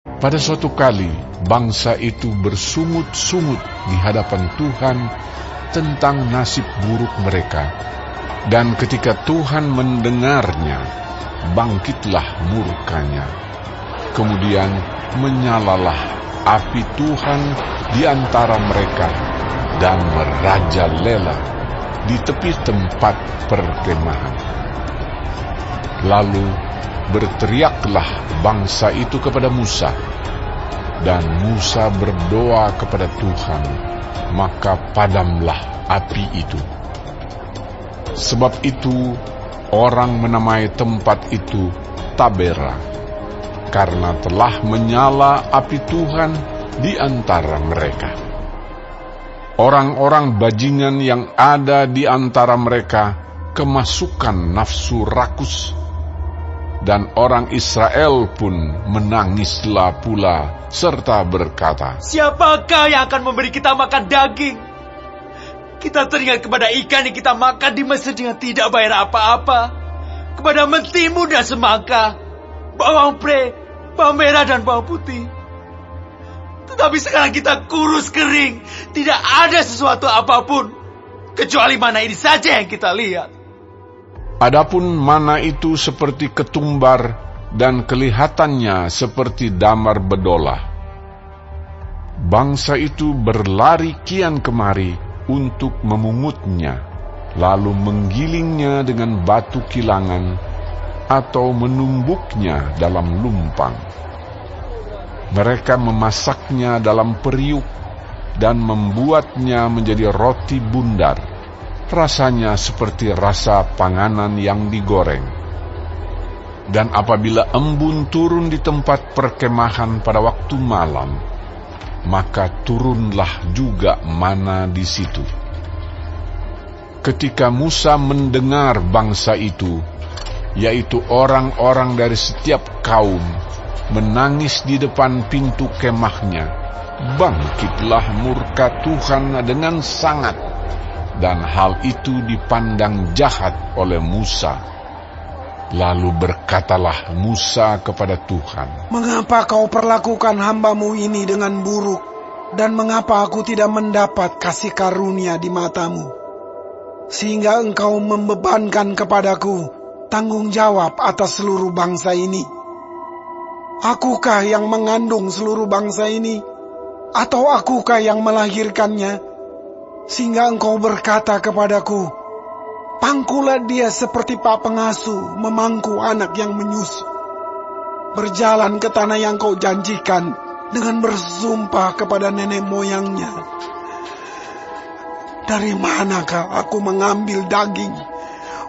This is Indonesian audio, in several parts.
Pada suatu kali, bangsa itu bersungut-sungut di hadapan Tuhan tentang nasib buruk mereka. Dan ketika Tuhan mendengarnya, bangkitlah murkanya. Kemudian menyalalah api Tuhan di antara mereka dan merajalela di tepi tempat perkemahan. Lalu berteriaklah bangsa itu kepada Musa, dan Musa berdoa kepada Tuhan, maka padamlah api itu. Sebab itu orang menamai tempat itu Tabera, karena telah menyala api Tuhan di antara mereka. Orang-orang bajingan yang ada di antara mereka kemasukan nafsu rakus, dan orang Israel pun menangislah pula serta berkata, "Siapakah yang akan memberi kita makan daging? Kita teringat kepada ikan yang kita makan di Mesir dengan tidak bayar apa-apa, kepada mentimun dan semangka, bawang pre, bawang merah dan bawang putih. Tetapi sekarang kita kurus kering, tidak ada sesuatu apapun, kecuali mana ini saja yang kita lihat." Adapun mana itu seperti ketumbar dan kelihatannya seperti damar bedolah. Bangsa itu berlari kian kemari untuk memungutnya, lalu menggilingnya dengan batu kilangan atau menumbuknya dalam lumpang. Mereka memasaknya dalam periuk dan membuatnya menjadi roti bundar. Rasanya seperti rasa panganan yang digoreng. Dan apabila embun turun di tempat perkemahan pada waktu malam, maka turunlah juga mana di situ. Ketika Musa mendengar bangsa itu, yaitu orang-orang dari setiap kaum, menangis di depan pintu kemahnya, bangkitlah murka Tuhan dengan sangat. Dan hal itu dipandang jahat oleh Musa. Lalu berkatalah Musa kepada Tuhan, "Mengapa kau perlakukan hambamu ini dengan buruk? Dan mengapa aku tidak mendapat kasih karunia di matamu? Sehingga engkau membebankan kepadaku tanggung jawab atas seluruh bangsa ini. Akukah yang mengandung seluruh bangsa ini? Atau akukah yang melahirkannya? Sehingga engkau berkata kepadaku, pangkulah dia seperti pak pengasuh memangku anak yang menyusu. Berjalan ke tanah yang kau janjikan dengan bersumpah kepada nenek moyangnya. Dari manakah aku mengambil daging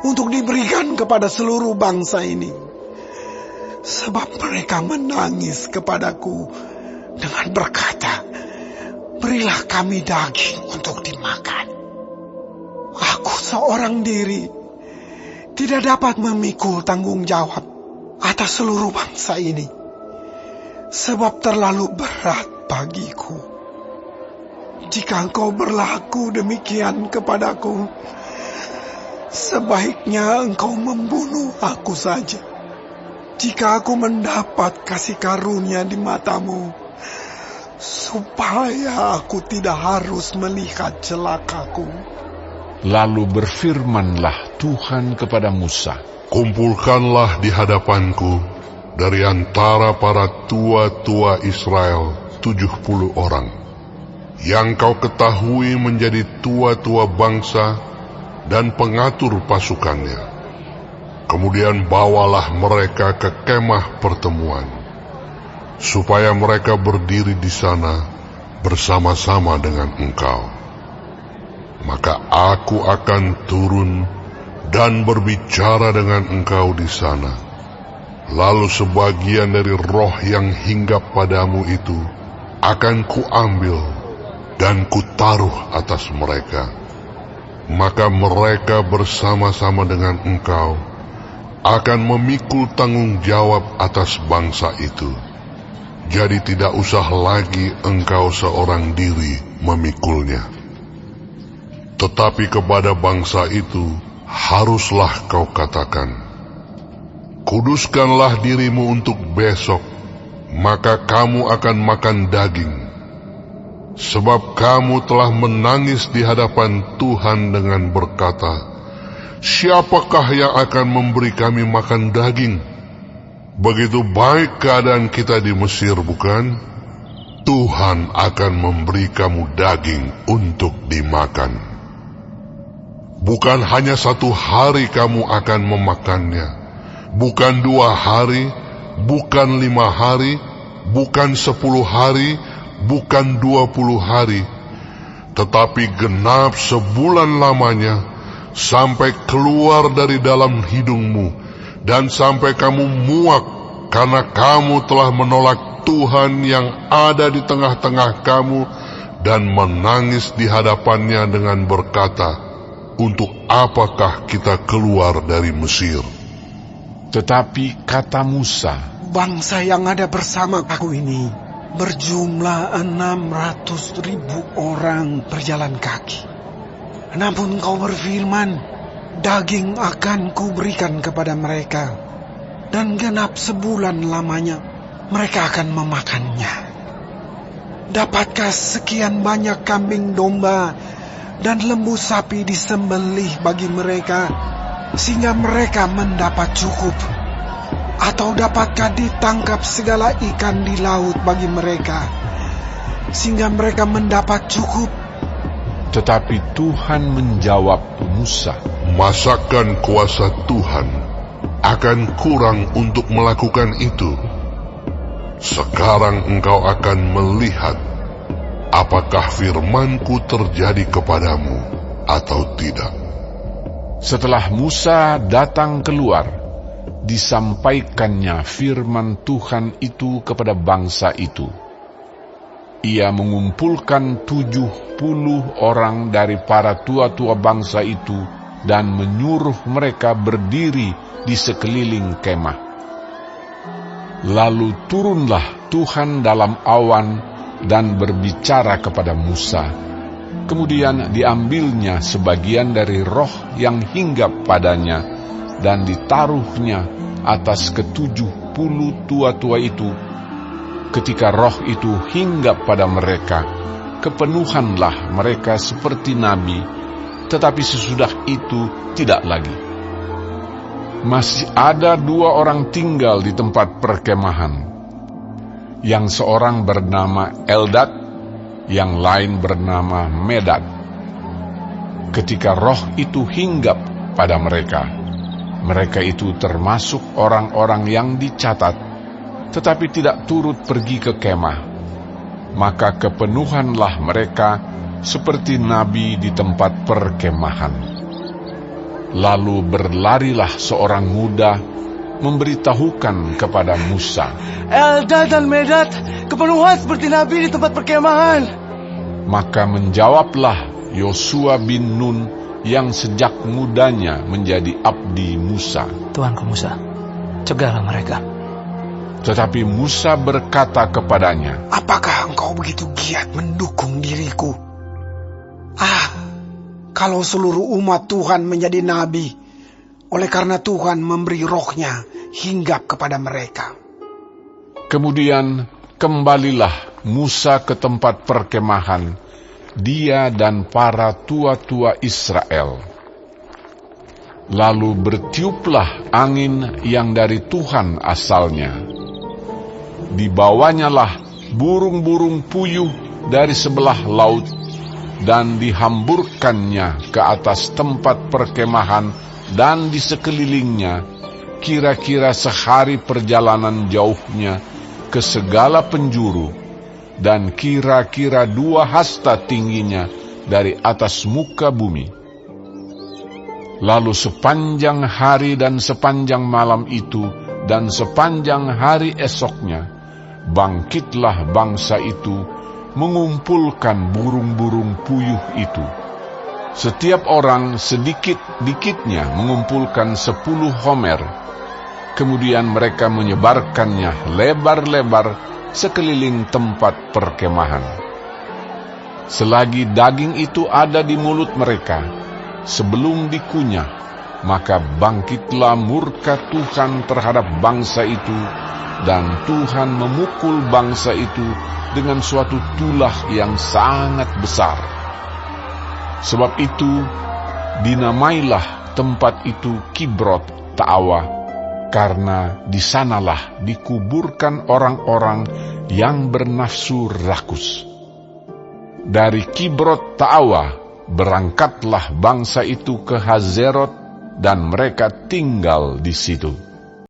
untuk diberikan kepada seluruh bangsa ini? Sebab mereka menangis kepadaku dengan berkata, berilah kami daging untuk dimakan. Aku seorang diri tidak dapat memikul tanggung jawab atas seluruh bangsa ini, sebab terlalu berat bagiku. Jika engkau berlaku demikian kepadaku, sebaiknya engkau membunuh aku saja. Jika aku mendapat kasih karunia di matamu, supaya aku tidak harus melihat celakaku. Lalu berfirmanlah Tuhan kepada Musa, kumpulkanlah di hadapanku dari antara para tua-tua Israel 70 orang, yang kau ketahui menjadi tua-tua bangsa dan pengatur pasukannya. Kemudian bawalah mereka ke kemah pertemuan, supaya mereka berdiri di sana bersama-sama dengan engkau. Maka aku akan turun dan berbicara dengan engkau di sana. Lalu sebagian dari roh yang hinggap padamu itu akan kuambil dan kutaruh atas mereka. Maka mereka bersama-sama dengan engkau akan memikul tanggung jawab atas bangsa itu. Jadi tidak usah lagi engkau seorang diri memikulnya. Tetapi kepada bangsa itu haruslah kau katakan, kuduskanlah dirimu untuk besok, maka kamu akan makan daging. Sebab kamu telah menangis di hadapan Tuhan dengan berkata, siapakah yang akan memberi kami makan daging? Begitu baik keadaan kita di Mesir, bukan? Tuhan akan memberi kamu daging untuk dimakan. Bukan hanya 1 hari kamu akan memakannya, bukan 2 hari, bukan 5 hari, bukan 10 hari, bukan 20 hari, tetapi genap sebulan lamanya, sampai keluar dari dalam hidungmu, dan sampai kamu muak, karena kamu telah menolak Tuhan yang ada di tengah-tengah kamu, dan menangis di hadapannya dengan berkata, untuk apakah kita keluar dari Mesir? Tetapi kata Musa, bangsa yang ada bersama aku ini berjumlah 600.000 orang berjalan kaki. Namun kau berfirman, daging akan kuberikan kepada mereka, dan genap sebulan lamanya mereka akan memakannya. Dapatkah sekian banyak kambing domba dan lembu sapi disembelih bagi mereka, sehingga mereka mendapat cukup? Atau dapatkah ditangkap segala ikan di laut bagi mereka, sehingga mereka mendapat cukup? tetapi Tuhan menjawab Musa, masakan kuasa Tuhan akan kurang untuk melakukan itu? Sekarang engkau akan melihat apakah firman-Ku terjadi kepadamu atau tidak. Setelah Musa datang keluar, disampaikannya firman Tuhan itu kepada bangsa itu. Ia mengumpulkan 70 orang dari para tua-tua bangsa itu dan menyuruh mereka berdiri di sekeliling kemah. Lalu turunlah Tuhan dalam awan dan berbicara kepada Musa. Kemudian diambilnya sebagian dari roh yang hinggap padanya dan ditaruhnya atas ke-70 tua-tua itu. Ketika roh itu hinggap pada mereka, kepenuhanlah mereka seperti nabi, tetapi sesudah itu tidak lagi. Masih ada 2 orang tinggal di tempat perkemahan, yang seorang bernama Eldad, yang lain bernama Medad. Ketika roh itu hinggap pada mereka, mereka itu termasuk orang-orang yang dicatat, tetapi tidak turut pergi ke kemah. Maka kepenuhanlah mereka seperti nabi di tempat perkemahan. Lalu berlarilah seorang muda memberitahukan kepada Musa, Eldad dan Medad kepenuhan seperti nabi di tempat perkemahan. Maka menjawablah Yosua bin Nun yang sejak mudanya menjadi abdi Musa, Tuanku Musa, cegahlah mereka. Tetapi Musa berkata kepadanya, apakah engkau begitu giat mendukung diriku? Kalau seluruh umat Tuhan menjadi nabi, oleh karena Tuhan memberi rohnya hinggap kepada mereka. Kemudian kembalilah Musa ke tempat perkemahan, dia dan para tua-tua Israel. Lalu bertiuplah angin yang dari Tuhan asalnya. Dibawanyalah burung-burung puyuh dari sebelah laut, dan dihamburkannya ke atas tempat perkemahan dan di sekelilingnya, kira-kira sehari perjalanan jauhnya ke segala penjuru, dan kira-kira 2 hasta tingginya dari atas muka bumi. Lalu sepanjang hari dan sepanjang malam itu dan sepanjang hari esoknya, bangkitlah bangsa itu mengumpulkan burung-burung puyuh itu. Setiap orang sedikit-dikitnya mengumpulkan 10 homer. Kemudian mereka menyebarkannya lebar-lebar sekeliling tempat perkemahan. Selagi daging itu ada di mulut mereka, sebelum dikunyah, maka bangkitlah murka Tuhan terhadap bangsa itu, dan Tuhan memukul bangsa itu dengan suatu tulah yang sangat besar. Sebab itu, dinamailah tempat itu Kibrot Ta'awa, karena di sanalah dikuburkan orang-orang yang bernafsu rakus. Dari Kibrot Ta'awa berangkatlah bangsa itu ke Hazerot, dan mereka tinggal di situ.